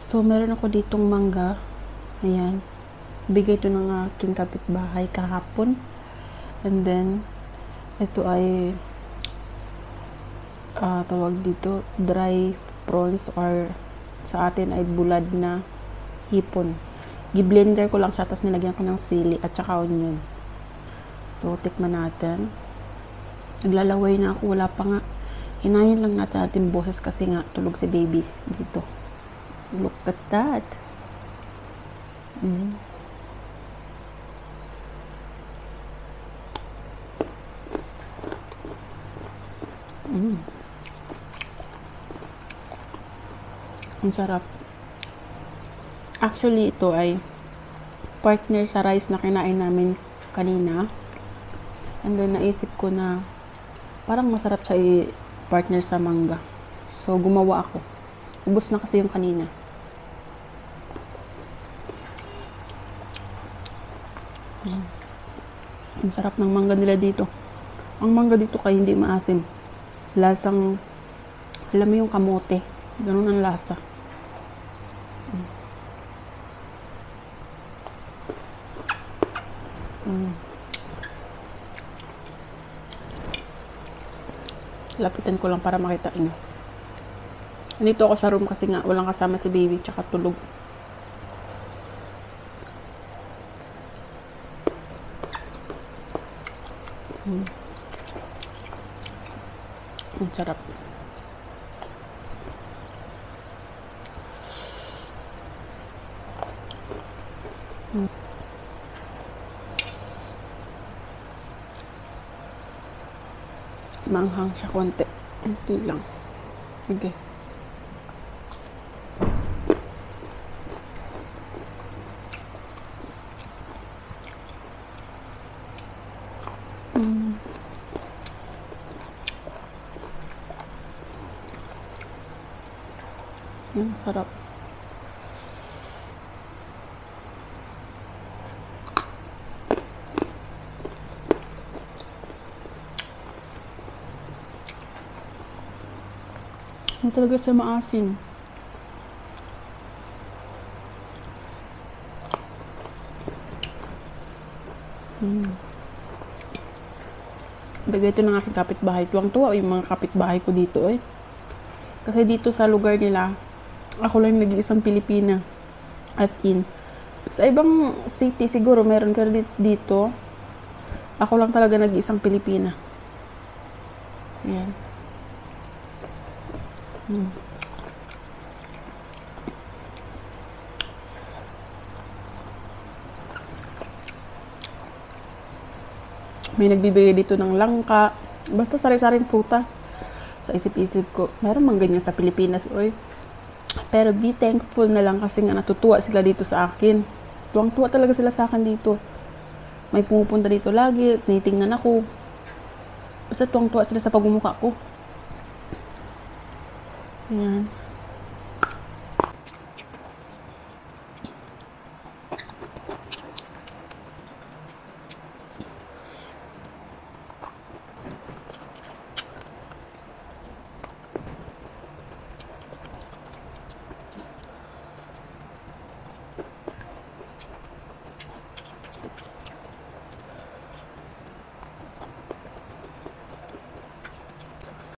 So, meron ako ditong mangga. Ayan. Bigay ito ng aking kapitbahay kahapon. And then, ito ay tawag dito, dry prawns or sa atin ay bulad na hipon. Gi-blender ko lang siya, tapos nilagyan ko ng sili at saka onion. So, tikman natin. Naglalaway na ako, wala pa nga. Hinayin lang natin ating boses kasi nga tulog si baby dito. Look at that. Ang sarap. Actually, ito ay partner sa rice na kinain namin kanina. And then, naisip ko na parang masarap siya i-partner sa mangga. So, gumawa ako. Ubus na kasi yung kanina. Ang sarap ng mangga nila dito. Ang mangga dito kay hindi maasim. Lasang, alam mo yung kamote. Ganun ang lasa. Lapitan ko lang para makita inyo. Nandito ako sa room kasi nga walang kasama si baby tsaka tulog. Ang sarap. Manghang siya konti. Konti lang. Okay. Ang sarap. Hindi talaga siya maasim. Bagay ito ng aking kapitbahay. Tuwang-tuwa yung mga kapitbahay ko dito eh. Kasi dito sa lugar nila, ako lang nag-iisang Pilipina. As in. Sa ibang city siguro meron ka dito. Ako lang talaga nag-iisang Pilipina. Ayan. May nagbibigay dito ng langka. Basta sari-saring prutas. Sa isip-isip ko, meron mang ganyan sa Pilipinas, oy. Pero be thankful na lang kasi nga natutuwa sila dito sa akin. Tuwang-tuwa talaga sila sa akin dito. May pumupunta dito lagi, tinitingnan ako. Basta tuwang-tuwa sila sa pagmumukha ko. Ayan.